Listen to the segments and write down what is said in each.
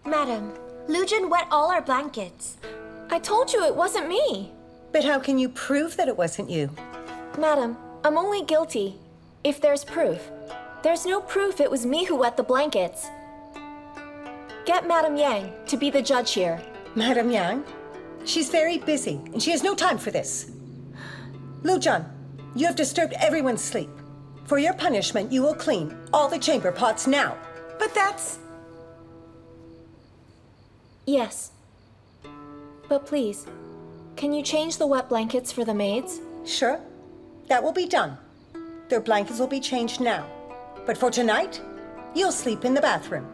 Madam, Lujin wet all our blankets. I told you it wasn't me. But how can you prove that it wasn't you? Madam, I'm only guilty if there's proof. There's no proof it was me who wet the blankets. Get Madam Yang to be the judge here. Madam Yang? She's very busy, and she has no time for this. Lujin, you have disturbed everyone's sleep. For your punishment, you will clean all the chamber pots now. But that's... Yes. But please, can you change the wet blankets for the maids? Sure, that will be done. Their blankets will be changed now. But for tonight, you'll sleep in the bathroom.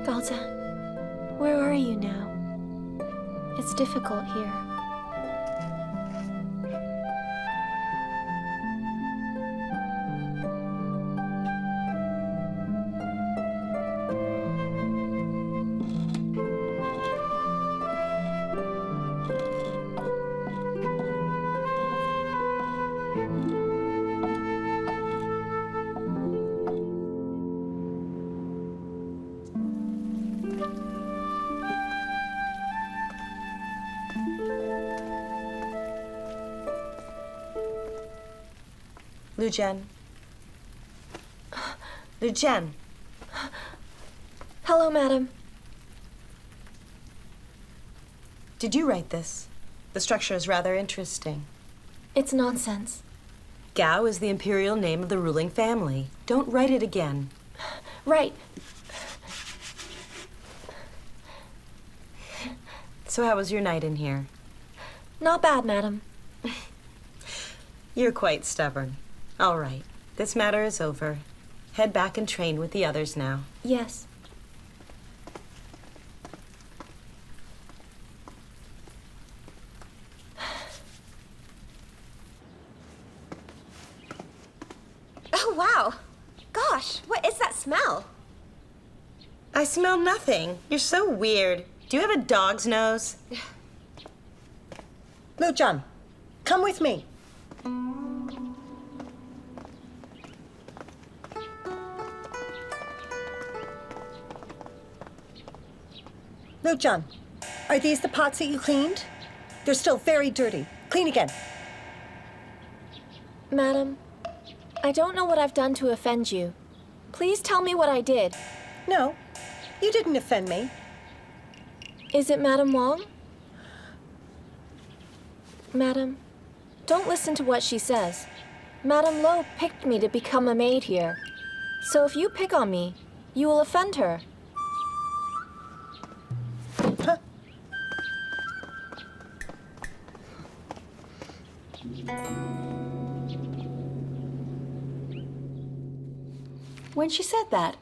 Gao Zhan, where are you now? It's difficult here. Zhen. Zhen. Hello, madam. Did you write this? The structure is rather interesting. It's nonsense. Gao is the imperial name of the ruling family. Don't write it again. Right. So how was your night in here? Not bad, madam. You're quite stubborn. All right, this matter is over. Head back and train with the others now. Yes. Oh, wow. Gosh, what is that smell? I smell nothing. You're so weird. Do you have a dog's nose? Lujin, come with me. Lujin, are these the pots that you cleaned? They're still very dirty. Clean again. Madam, I don't know what I've done to offend you. Please tell me what I did. No, you didn't offend me. Is it Madam Wang? Madam, don't listen to what she says. Madam Lo picked me to become a maid here. So if you pick on me, you will offend her. Huh? When she said that,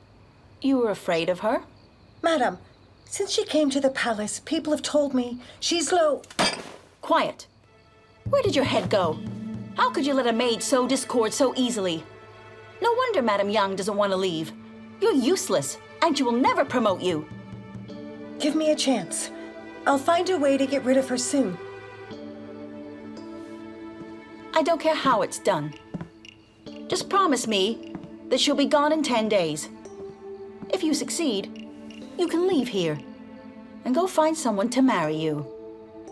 you were afraid of her? Madam, since she came to the palace, people have told me she's low. Quiet. Where did your head go? How could you let a maid sow discord so easily? No wonder Madame Yang doesn't want to leave. You're useless, and she will never promote you. Give me a chance. I'll find a way to get rid of her soon. I don't care how it's done. Just promise me that she'll be gone in 10 days. If you succeed, you can leave here and go find someone to marry you.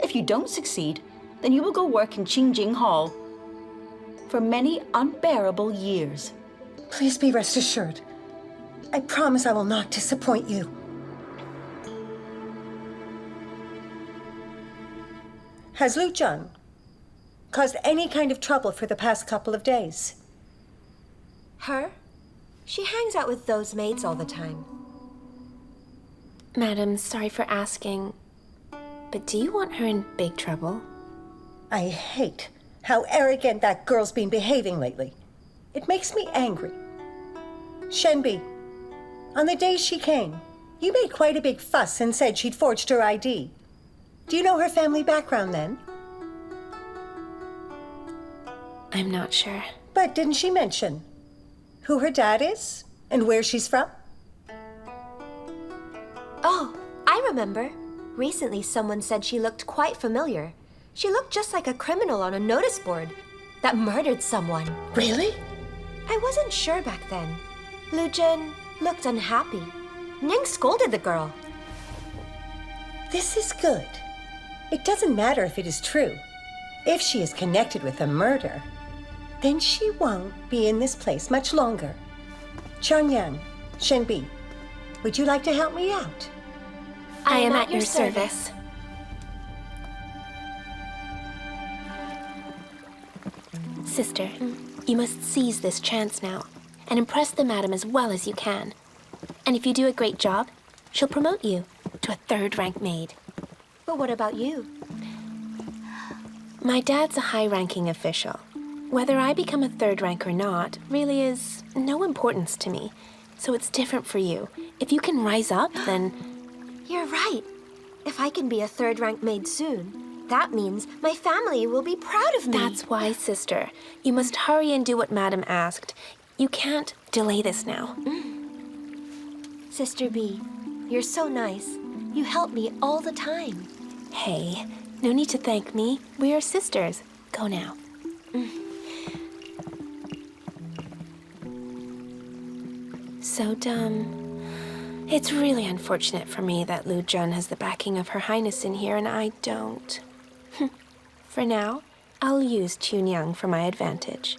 If you don't succeed, then you will go work in Qingjing Hall for many unbearable years. Please be rest assured. I promise I will not disappoint you. Has Lu Zhen caused any kind of trouble for the past couple of days? Her? She hangs out with those maids all the time. Madam, sorry for asking, but do you want her in big trouble? I hate how arrogant that girl's been behaving lately. It makes me angry. Shenbi, on the day she came, you made quite a big fuss and said she'd forged her ID. Do you know her family background then? I'm not sure. But didn't she mention who her dad is and where she's from? Oh, I remember. Recently, someone said she looked quite familiar. She looked just like a criminal on a notice board that murdered someone. Really? I wasn't sure back then. Lu Zhen looked unhappy. Ning scolded the girl. This is good. It doesn't matter if it is true. If she is connected with a murder, then she won't be in this place much longer. Chongyang, Shenbi, would you like to help me out? I am at your service. Sister, you must seize this chance now and impress the madam as well as you can. And if you do a great job, she'll promote you to a third-rank maid. But what about you? My dad's a high-ranking official. Whether I become a third rank or not really is no importance to me. So it's different for you. If you can rise up, then... You're right. If I can be a third-rank maid soon, that means my family will be proud of me. That's why, sister. You must hurry and do what madam asked. You can't delay this now. Sister B, you're so nice. You help me all the time. Hey, no need to thank me. We are sisters. Go now. So dumb. It's really unfortunate for me that Lu Zhen has the backing of Her Highness in here and I don't. For now, I'll use Chunyang for my advantage.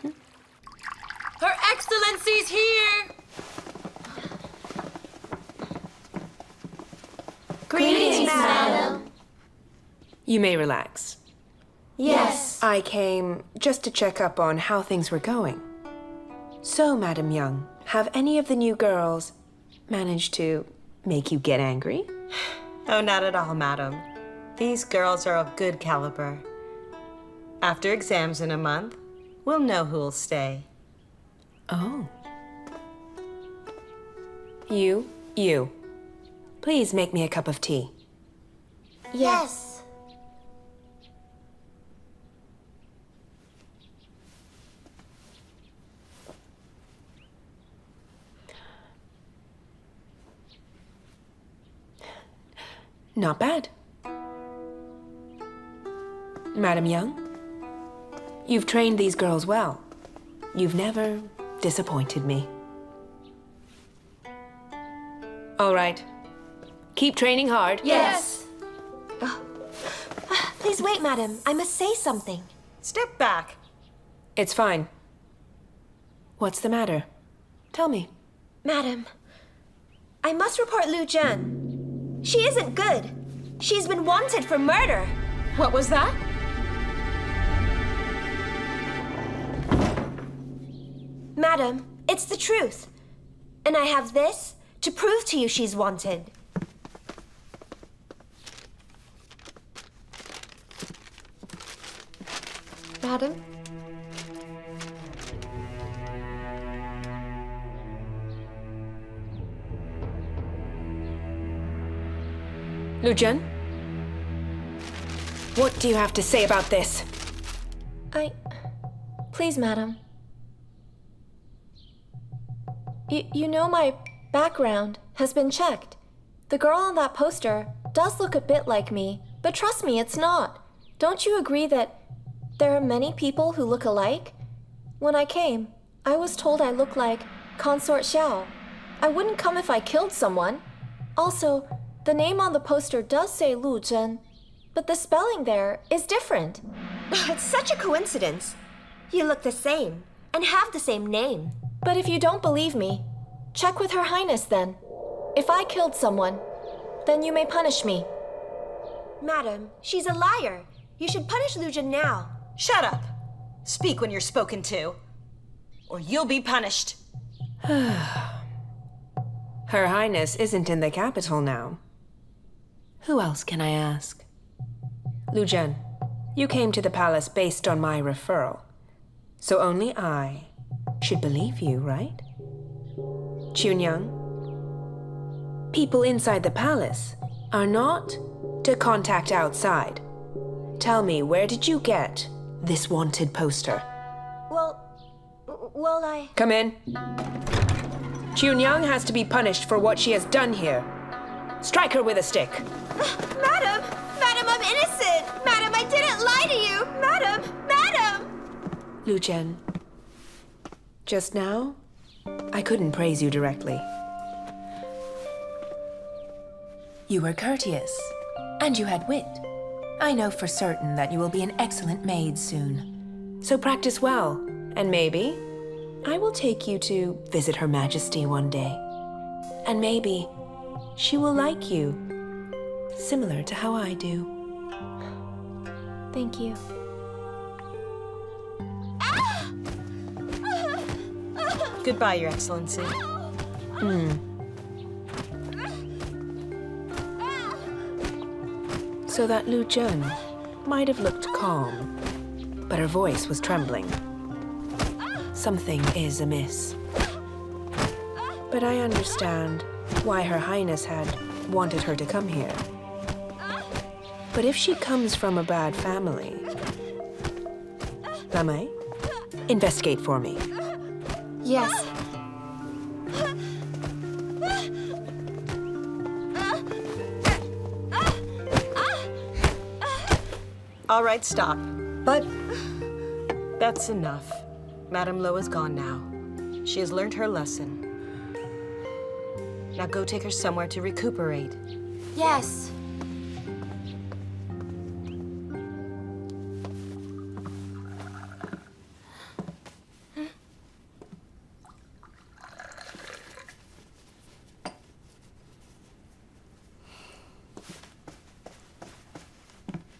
Her Excellency's here! Greetings, madam. You may relax. Yes. I came just to check up on how things were going. So, Madam Young, have any of the new girls managed to make you get angry? Oh, not at all, madam. These girls are of good caliber. After exams in a month, we'll know who'll stay. Oh. You. Please make me a cup of tea. Yes. Not bad. Madam Young, you've trained these girls well. You've never disappointed me. All right. Keep training hard. Yes. Please wait, madam. I must say something. Step back. It's fine. What's the matter? Tell me. Madam, I must report Lu Zhen. She isn't good. She's been wanted for murder. What was that? Madam, it's the truth. And I have this to prove to you she's wanted. Madam? Lu Zhen? What do you have to say about this? Please, madam. You know my background has been checked. The girl on that poster does look a bit like me, but trust me, it's not. Don't you agree that there are many people who look alike? When I came, I was told I look like Consort Xiao. I wouldn't come if I killed someone. Also, the name on the poster does say Lu Zhen, but the spelling there is different. It's such a coincidence. You look the same and have the same name. But if you don't believe me, check with Her Highness then. If I killed someone, then you may punish me. Madam, she's a liar. You should punish Lu Zhen now. Shut up! Speak when you're spoken to, or you'll be punished. Her Highness isn't in the capital now. Who else can I ask? Lu Zhen, you came to the palace based on my referral. So only I should believe you, right? Chunyang, people inside the palace are not to contact outside. Tell me, where did you get this wanted poster? Well, I... Come in. Chunyang has to be punished for what she has done here. Strike her with a stick. Madam! Madam, I'm innocent! Madam, I didn't lie to you! Madam! Madam! Lu Zhen, just now, I couldn't praise you directly. You were courteous, and you had wit. I know for certain that you will be an excellent maid soon. So practice well, and maybe I will take you to visit Her Majesty one day. And maybe she will like you, similar to how I do. Thank you. Goodbye, Your Excellency. So that Lu Zhen might have looked calm, but her voice was trembling. Something is amiss. But I understand why Her Highness had wanted her to come here. But if she comes from a bad family... Lamai, investigate for me. Yes. All right, stop. But That's enough. Madame Lo is gone now. She has learned her lesson. Now go take her somewhere to recuperate. Yes.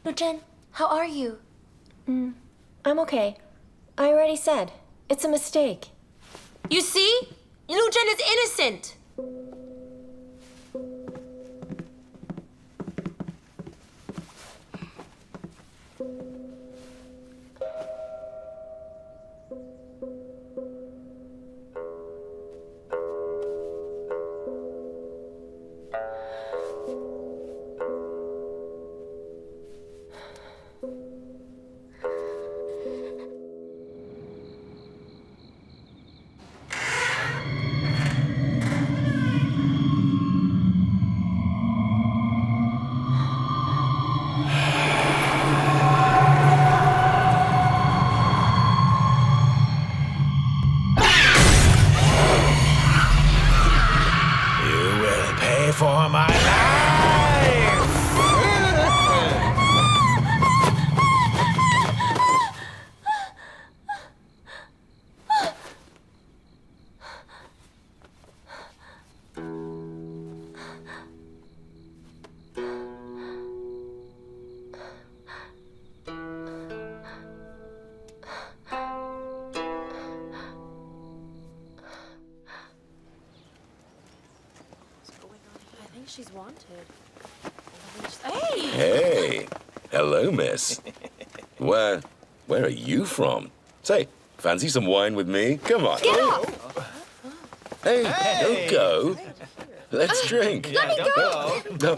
Lu Zhen, how are you? I'm okay. I already said. It's a mistake. You see? Lu Zhen is innocent. For my life! She's wanted. Hey, hello, miss. Where are you from? Say, fancy some wine with me? Come on. Get off! Hey, don't go. Let's drink. Let me go! No,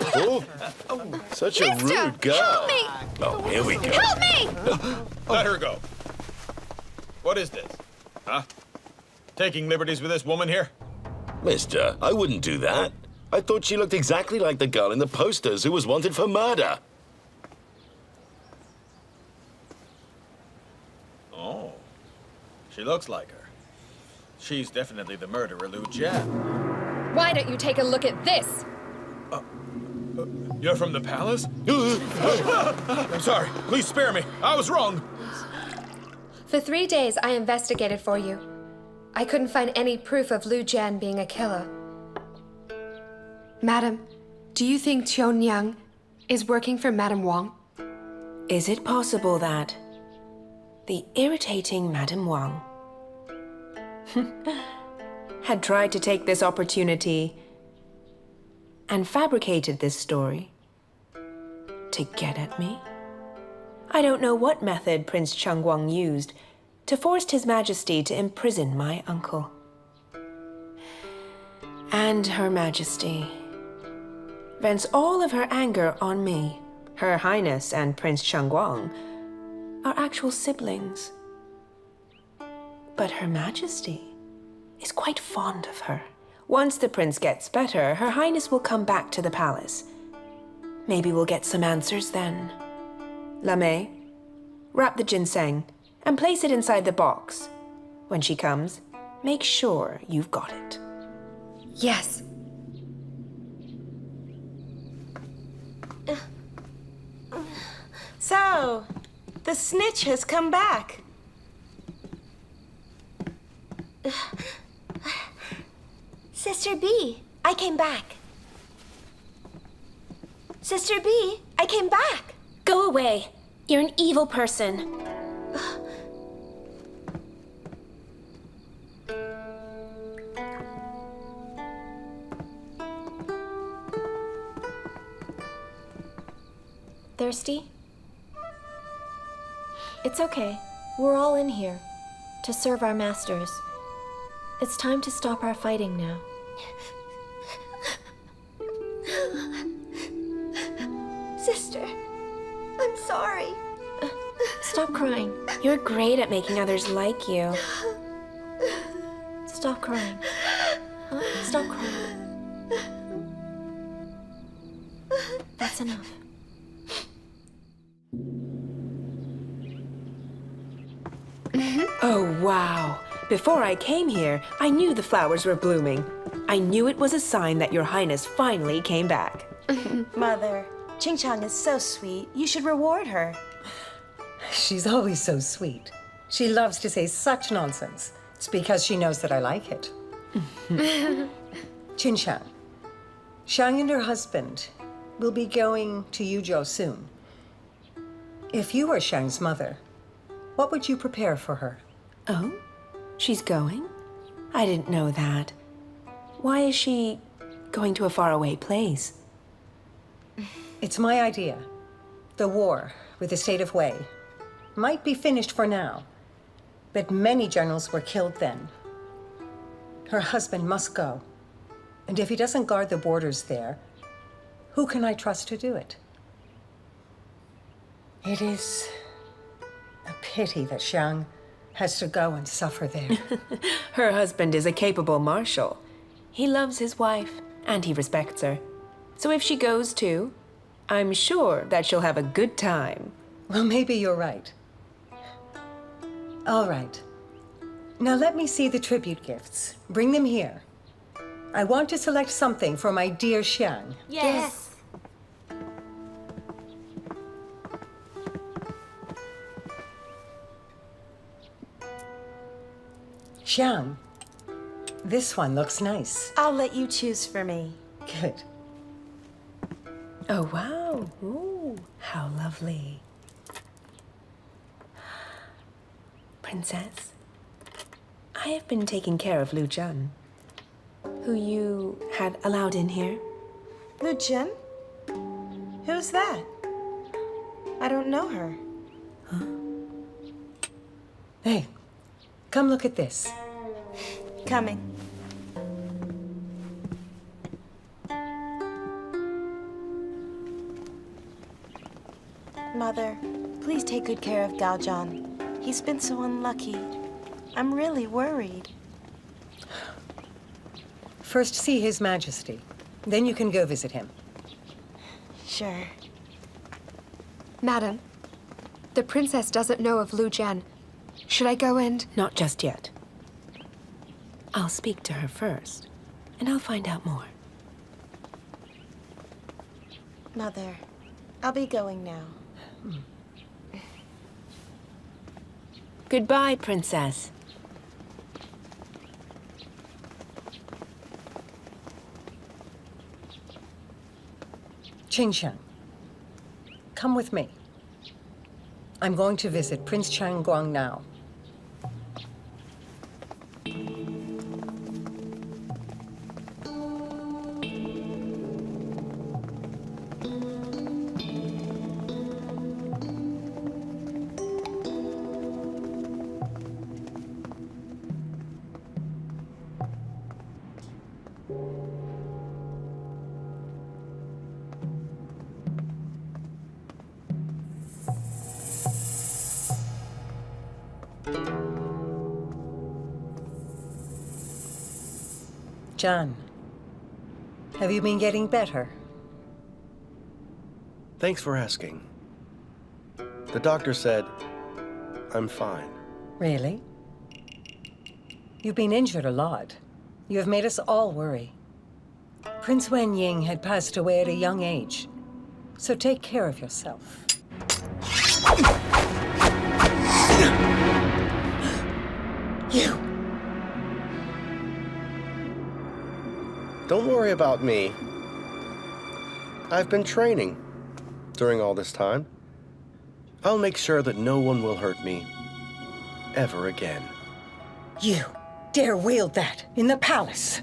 oh, such a rude girl. Help me! Oh, here we go. Help me! Let her go. What is this? Huh? Taking liberties with this woman here? Mister, I wouldn't do that. I thought she looked exactly like the girl in the posters who was wanted for murder. Oh, she looks like her. She's definitely the murderer, Lu Zhen. Why don't you take a look at this? You're from the palace? I'm sorry. Please spare me. I was wrong. For 3 days, I investigated for you. I couldn't find any proof of Lu Zhen being a killer. Madam, do you think Qion Yang is working for Madam Wang? Is it possible that the irritating Madame Wang had tried to take this opportunity and fabricated this story to get at me? I don't know what method Prince Changguang used to force His Majesty to imprison my uncle. And Her Majesty vents all of her anger on me. Her Highness and Prince Changguang are actual siblings. But Her Majesty is quite fond of her. Once the prince gets better, Her Highness will come back to the palace. Maybe we'll get some answers then. Lamei, wrap the ginseng and place it inside the box. When she comes, make sure you've got it. Yes. So, the snitch has come back. Sister B, I came back. Sister B, I came back. Go away. You're an evil person. Thirsty? It's okay. We're all in here to serve our masters. It's time to stop our fighting now. Sister, I'm sorry. Stop crying. You're great at making others like you. Stop crying. Stop crying. That's enough. Oh, wow. Before I came here, I knew the flowers were blooming. I knew it was a sign that Your Highness finally came back. Mother, Ching Chang is so sweet. You should reward her. She's always so sweet. She loves to say such nonsense. It's because she knows that I like it. Qin Shang, Shang and her husband will be going to Yuzhou soon. If you were Shang's mother, what would you prepare for her? Oh? She's going? I didn't know that. Why is she going to a faraway place? It's my idea. The war with the state of Wei might be finished for now, but many generals were killed then. Her husband must go. And if he doesn't guard the borders there, who can I trust to do it? It is a pity that Shang has to go and suffer there. Her husband is a capable marshal. He loves his wife, and he respects her. So if she goes too, I'm sure that she'll have a good time. Well, maybe you're right. All right. Now let me see the tribute gifts. Bring them here. I want to select something for my dear Xiang. Yes. Xiang, this one looks nice. I'll let you choose for me. Good. Oh, wow. Ooh, how lovely. Princess, I have been taking care of Lu Zhen, who you had allowed in here. Lu Zhen? Who's that? I don't know her. Hey, come look at this. Coming. Mother, please take good care of Gao Zhan. He's been so unlucky. I'm really worried. First see His Majesty. Then you can go visit him. Sure. Madam, the princess doesn't know of Lu Zhen. Should I go and... Not just yet. I'll speak to her first. and I'll find out more. Mother, I'll be going now. Goodbye, Princess. Qingxiang, come with me. I'm going to visit Prince Changguang now. John, have you been getting better? Thanks for asking. The doctor said I'm fine. Really? You've been injured a lot. You have made us all worry. Prince Wenying had passed away at a young age, so take care of yourself. You! Don't worry about me. I've been training during all this time. I'll make sure that no one will hurt me ever again. You dare wield that in the palace?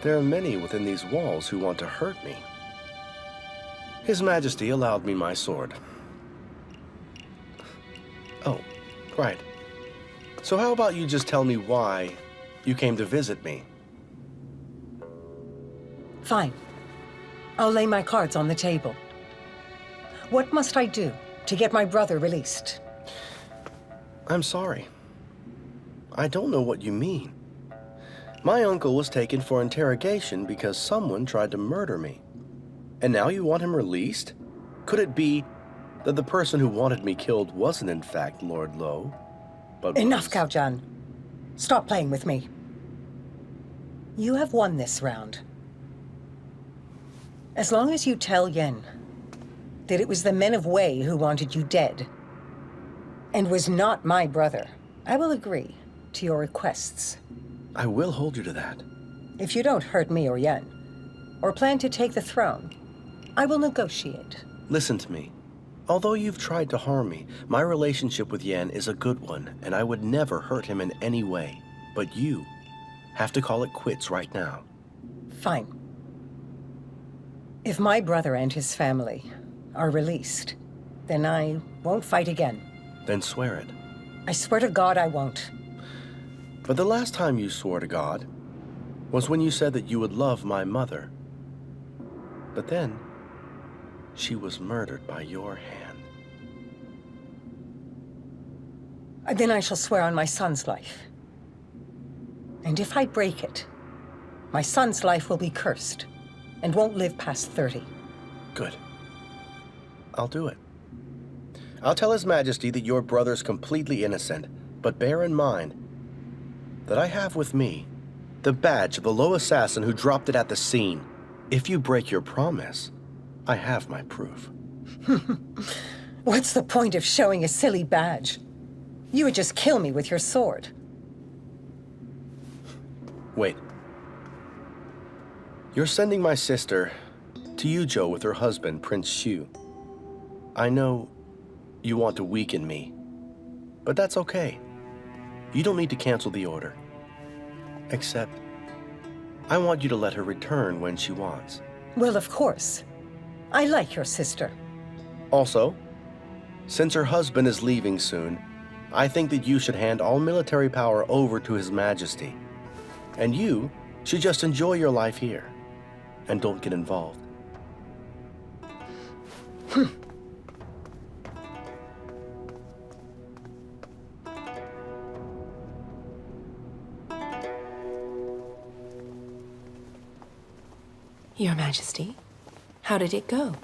There are many within these walls who want to hurt me. His Majesty allowed me my sword. Oh, right. So how about you just tell me why you came to visit me? Fine. I'll lay my cards on the table. What must I do to get my brother released? I'm sorry. I don't know what you mean. My uncle was taken for interrogation because someone tried to murder me. And now you want him released? Could it be that the person who wanted me killed wasn't in fact Lord Lo, but Enough, Gao Zhan. Stop playing with me. You have won this round. As long as you tell Yen that it was the men of Wei who wanted you dead, and was not my brother, I will agree to your requests. I will hold you to that. If you don't hurt me or Yen, or plan to take the throne, I will negotiate. Listen to me. Although you've tried to harm me, my relationship with Yen is a good one, and I would never hurt him in any way. But you have to call it quits right now. Fine. If my brother and his family are released, then I won't fight again. Then swear it. I swear to God I won't. But the last time you swore to God was when you said that you would love my mother. But then, she was murdered by your hand. Then I shall swear on my son's life. And if I break it, my son's life will be cursed and won't live past 30. Good. I'll do it. I'll tell His Majesty that your brother's completely innocent, but bear in mind that I have with me the badge of the low assassin who dropped it at the scene. If you break your promise, I have my proof. What's the point of showing a silly badge? You would just kill me with your sword. Wait. You're sending my sister to Yuzhou with her husband, Prince Xu. I know you want to weaken me, but that's okay. You don't need to cancel the order. Except, I want you to let her return when she wants. Well, of course. I like your sister. Also, since her husband is leaving soon, I think that you should hand all military power over to His Majesty. And you should just enjoy your life here, and don't get involved. Your Majesty, how did it go?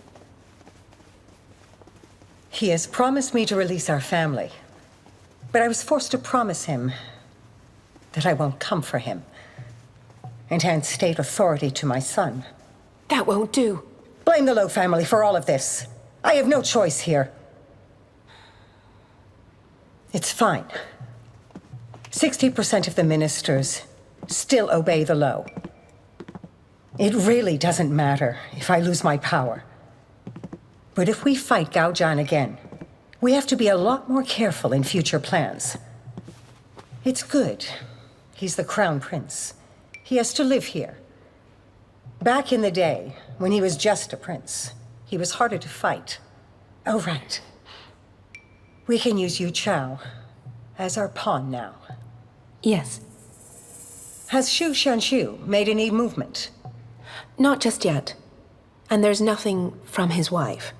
He has promised me to release our family, but I was forced to promise him that I won't come for him and hand state authority to my son. That won't do. Blame the Lo family for all of this. I have no choice here. It's fine. 60% of the ministers still obey the Lo. It really doesn't matter if I lose my power. But if we fight Gao Zhan again, we have to be a lot more careful in future plans. It's good. He's the crown prince. He has to live here. Back in the day, when he was just a prince, he was harder to fight. Oh, right. We can use Yu Chao as our pawn now. Yes. Has Xu Xianshu made any movement? Not just yet. And there's nothing from his wife.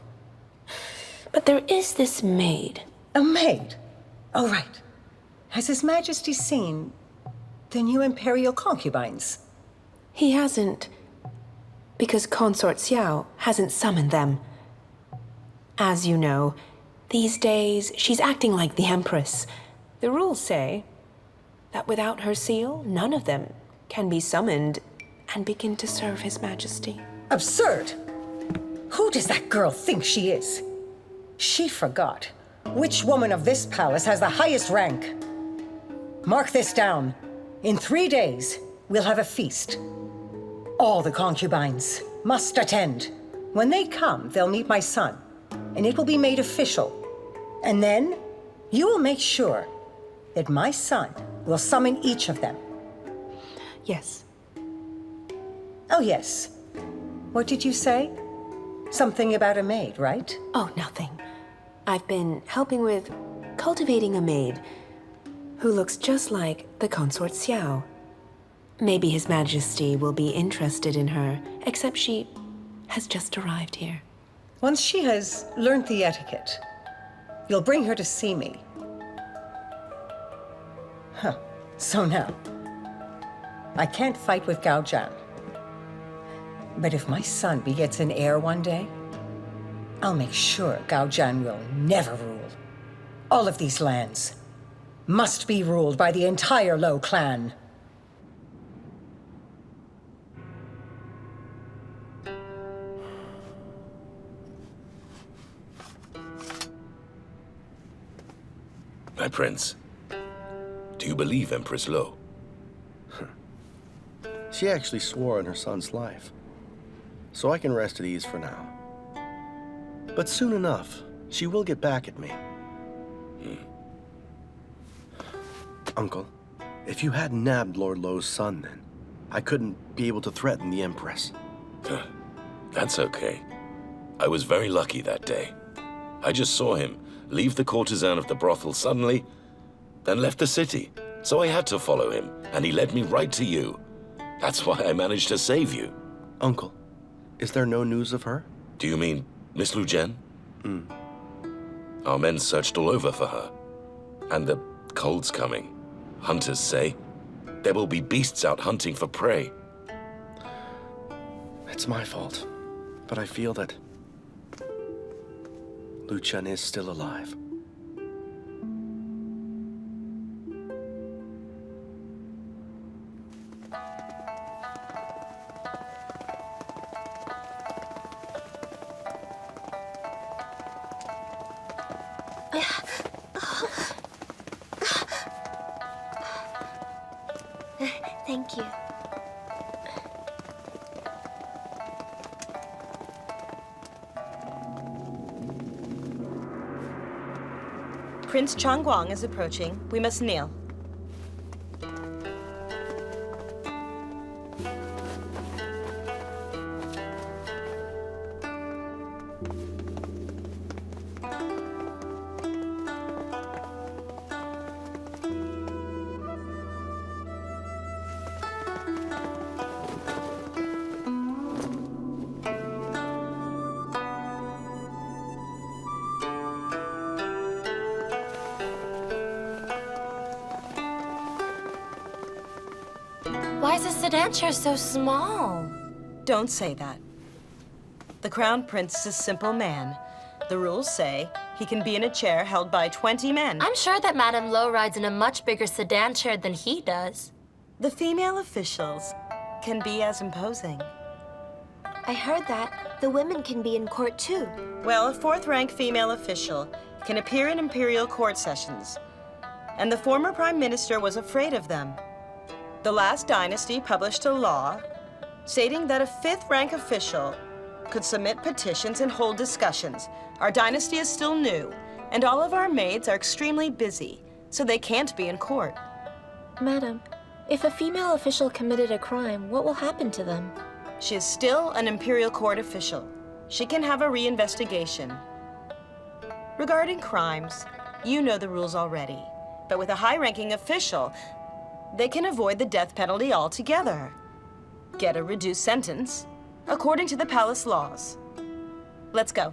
But there is this maid. A maid? Oh, right. Has His Majesty seen the new imperial concubines? He hasn't. Because Consort Xiao hasn't summoned them. As you know, these days she's acting like the Empress. The rules say that without her seal, none of them can be summoned and begin to serve His Majesty. Absurd! Who does that girl think she is? She forgot which woman of this palace has the highest rank. Mark this down. In 3 days, we'll have a feast. All the concubines must attend. When they come, they'll meet my son, and it will be made official. And then, you will make sure that my son will summon each of them. Yes. Oh, yes. What did you say? Something about a maid, right? Oh, nothing. I've been helping with cultivating a maid who looks just like the Consort Xiao. Maybe His Majesty will be interested in her, except she has just arrived here. Once she has learned the etiquette, you'll bring her to see me. Huh. So now, I can't fight with Gao Zhan. But if my son begets an heir one day, I'll make sure Gao Zhan will never rule. All of these lands must be ruled by the entire Lo clan. My prince, do you believe Empress Lo? She actually swore on her son's life. So I can rest at ease for now. But soon enough, she will get back at me. Uncle, if you hadn't nabbed Lord Lo's son then, I couldn't be able to threaten the Empress. That's okay. I was very lucky that day. I just saw him leave the courtesan of the brothel suddenly, then left the city. So I had to follow him, and he led me right to you. That's why I managed to save you. Uncle, is there no news of her? Do you mean Miss Lu Zhen? Our men searched all over for her. And the cold's coming. Hunters say there will be beasts out hunting for prey. It's my fault, but I feel that Lu Zhen is still alive. Thank you. Prince Changguang is approaching. We must kneel. Why is the sedan chair so small? Don't say that. The Crown Prince is a simple man. The rules say he can be in a chair held by 20 men. I'm sure that Madame Lo rides in a much bigger sedan chair than he does. The female officials can be as imposing. I heard that the women can be in court too. Well, a fourth-rank female official can appear in imperial court sessions, and the former prime minister was afraid of them. The last dynasty published a law stating that a fifth-rank official could submit petitions and hold discussions. Our dynasty is still new, and all of our maids are extremely busy, so they can't be in court. Madam, if a female official committed a crime, what will happen to them? She is still an imperial court official. She can have a reinvestigation. Regarding crimes, you know the rules already. But with a high-ranking official, they can avoid the death penalty altogether. Get a reduced sentence, according to the palace laws. Let's go.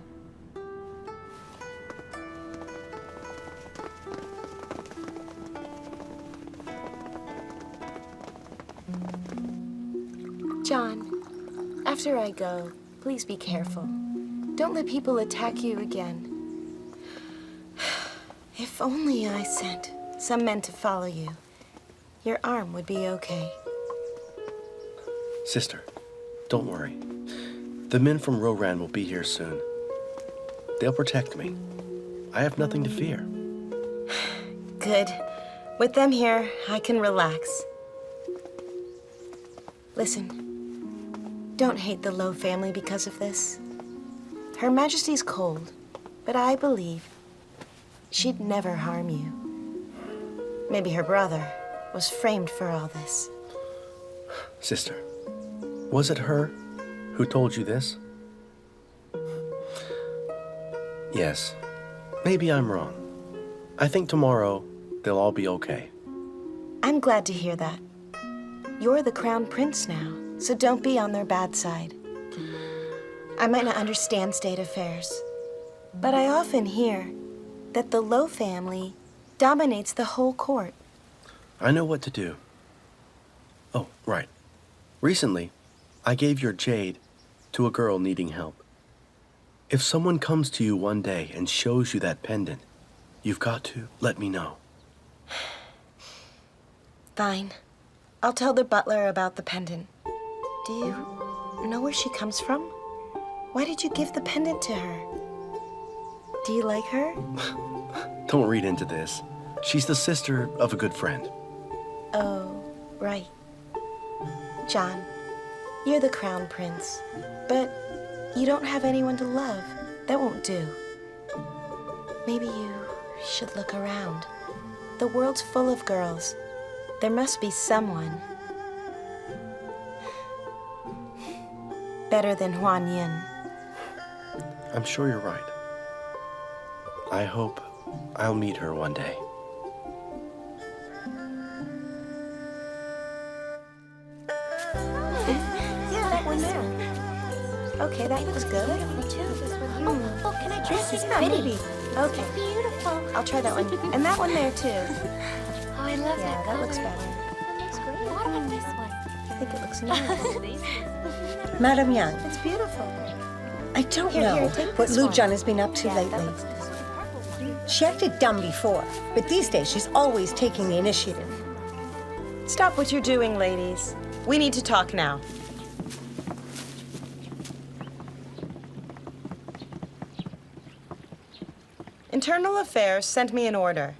John, after I go, please be careful. Don't let people attack you again. If only I sent some men to follow you, your arm would be okay. Sister, don't worry. The men from Roran will be here soon. They'll protect me. I have nothing to fear. Good. With them here, I can relax. Listen, don't hate the Lowe family because of this. Her Majesty's cold, but I believe she'd never harm you. Maybe her brother was framed for all this. Sister, was it her who told you this? Yes, maybe I'm wrong. I think tomorrow they'll all be okay. I'm glad to hear that. You're the crown prince now, so don't be on their bad side. I might not understand state affairs, but I often hear that the Lowe family dominates the whole court. I know what to do. Oh, right. Recently, I gave your jade to a girl needing help. If someone comes to you one day and shows you that pendant, you've got to let me know. Fine. I'll tell the butler about the pendant. Do you know where she comes from? Why did you give the pendant to her? Do you like her? Don't read into this. She's the sister of a good friend. Oh, right. John, you're the crown prince, but you don't have anyone to love. That won't do. Maybe you should look around. The world's full of girls. There must be someone better than Huan Yin. I'm sure you're right. I hope I'll meet her one day. Yeah, that one there. Okay, that was good. Oh, can I try This is this? pretty. Okay, Beautiful. I'll try that one. And that one there, too. Oh, I love Yeah, that that color. looks better. That looks great. What about this one? I think it looks nice. Madam Yang, It's beautiful. I don't Here, know take what this Lu one. Zhen has been up to Yeah, that lately. looks good. She acted dumb before, but these days she's always taking the initiative. Stop what you're doing, ladies. We need to talk now. Internal Affairs sent me an order.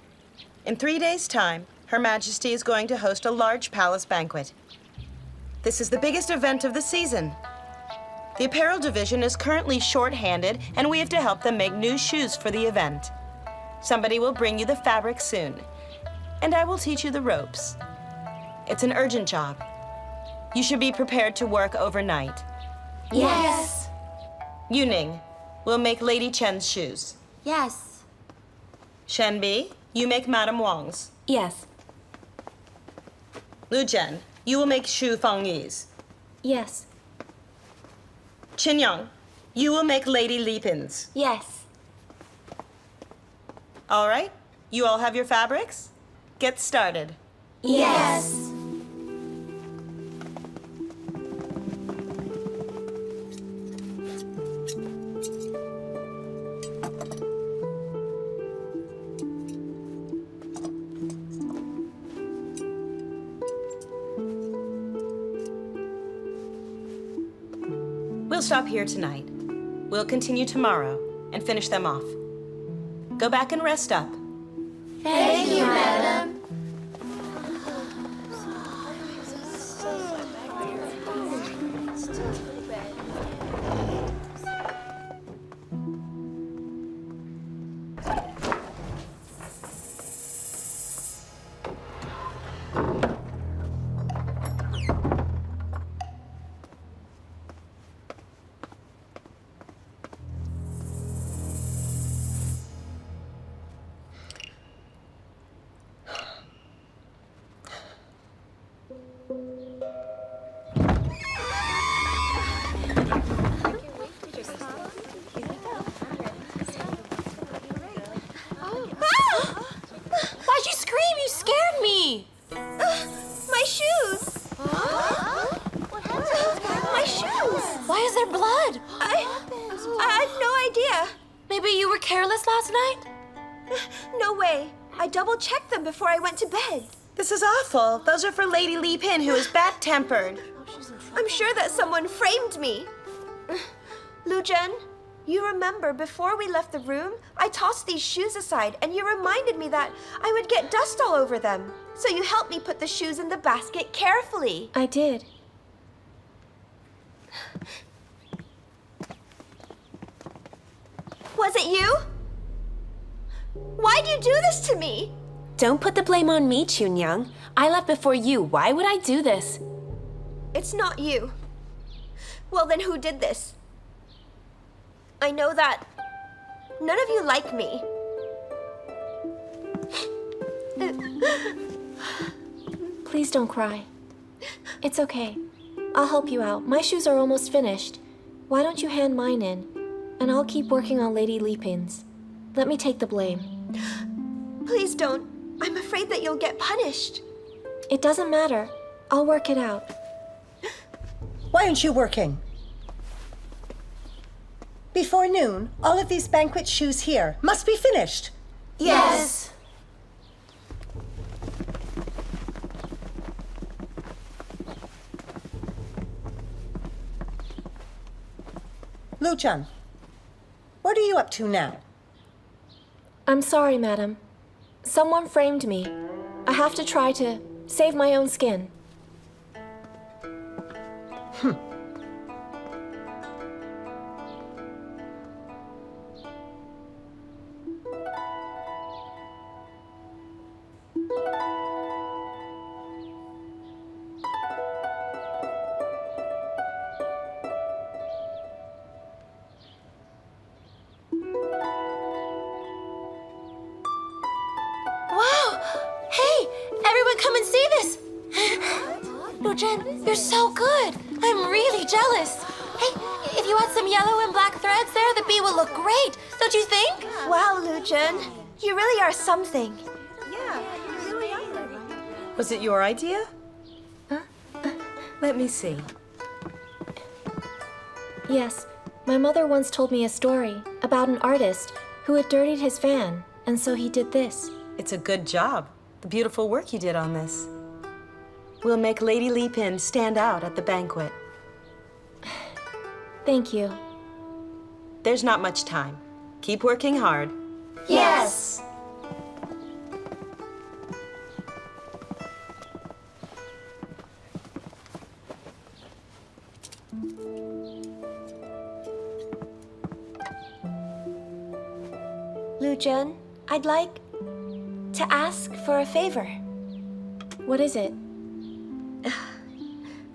In 3 days' time, Her Majesty is going to host a large palace banquet. This is the biggest event of the season. The apparel division is currently short-handed, and we have to help them make new shoes for the event. Somebody will bring you the fabric soon, and I will teach you the ropes. It's an urgent job. You should be prepared to work overnight. Yes. Yuning will make Lady Chen's shoes. Yes. Shenbi, you make Madame Wang's. Yes. Lu Zhen, you will make Xu Fengyi's. Yes. Qinyang, you will make Lady Lipin's. Yes. All right, you all have your fabrics? Get started. Yes. we'll stop here tonight. We'll continue tomorrow and finish them off. Go back and rest up. Thank you, madam. Why'd you scream? You scared me. My shoes! My shoes! Why is there blood? I've no idea. Maybe you were careless last night? No way. I double-checked them before I went to bed. This is awful. Those are for Lady Li Pin, who is bad-tempered. I'm sure that someone framed me. Lu Zhen, you remember before we left the room, I tossed these shoes aside and you reminded me that I would get dust all over them. So you helped me put the shoes in the basket carefully. I did. Was it you? Why'd you do this to me? Don't put the blame on me, Chunyang. I left before you. Why would I do this? It's not you. Well, then who did this? I know that none of you like me. Please don't cry. It's okay. I'll help you out. My shoes are almost finished. Why don't you hand mine in? And I'll keep working on Lady Li Pin's. Let me take the blame. Please don't. I'm afraid that you'll get punished. It doesn't matter. I'll work it out. Why aren't you working? Before noon, all of these banquet shoes here must be finished. Yes. Lu Zhen, what are you up to now? I'm sorry, madam. Someone framed me. I have to try to save my own skin. Wow! Hey, everyone come and see this! No, Zhen, you're so good. I'm really jealous. Hey, if you add some yellow and black threads there, the bee will look great. Don't you think? Wow, Lu Zhen, you really are something. Was it your idea? Let me see. Yes, my mother once told me a story about an artist who had dirtied his fan, and so he did this. It's a good job. The beautiful work you did on this. We'll make Lady Li Pin stand out at the banquet. Thank you. There's not much time. Keep working hard. Yes. Lu Zhen, I'd like to ask for a favor. What is it?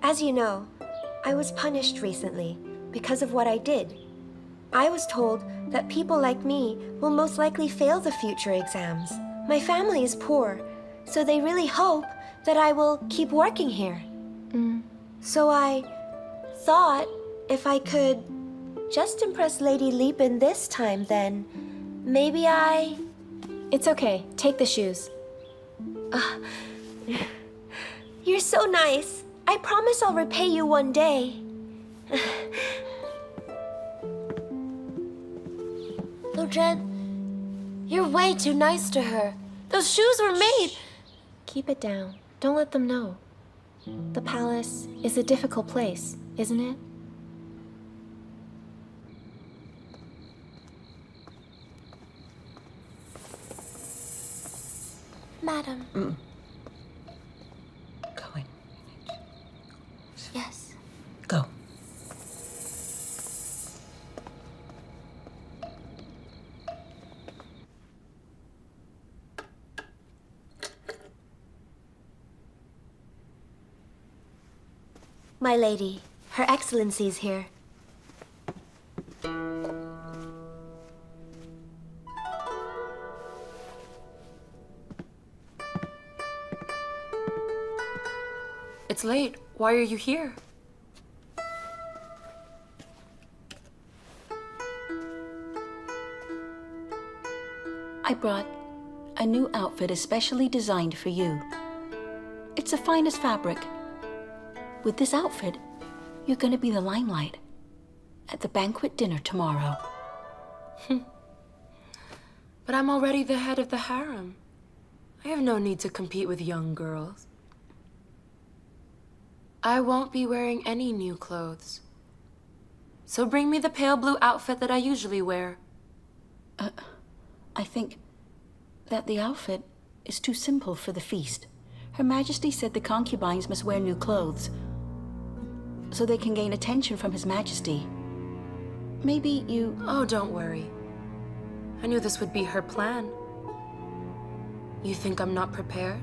As you know, I was punished recently because of what I did. I was told that people like me will most likely fail the future exams. My family is poor, so they really hope that I will keep working here. So I thought if I could just impress Lady Li Pin this time, then maybe I... It's okay. Take the shoes. You're so nice. I promise I'll repay you one day. No, Zhen, you're way too nice to her. Those shoes were made... Keep it down. Don't let them know. The palace is a difficult place, isn't it? Madam. Go in. Yes. Go. My lady, Her Excellency's here. It's late. Why are you here? I brought a new outfit especially designed for you. It's the finest fabric. With this outfit, you're going to be the limelight at the banquet dinner tomorrow. But I'm already the head of the harem. I have no need to compete with young girls. I won't be wearing any new clothes. So bring me the pale blue outfit that I usually wear. I think that the outfit is too simple for the feast. Her Majesty said the concubines must wear new clothes so they can gain attention from His Majesty. Maybe you... Oh, don't worry. I knew this would be her plan. You think I'm not prepared?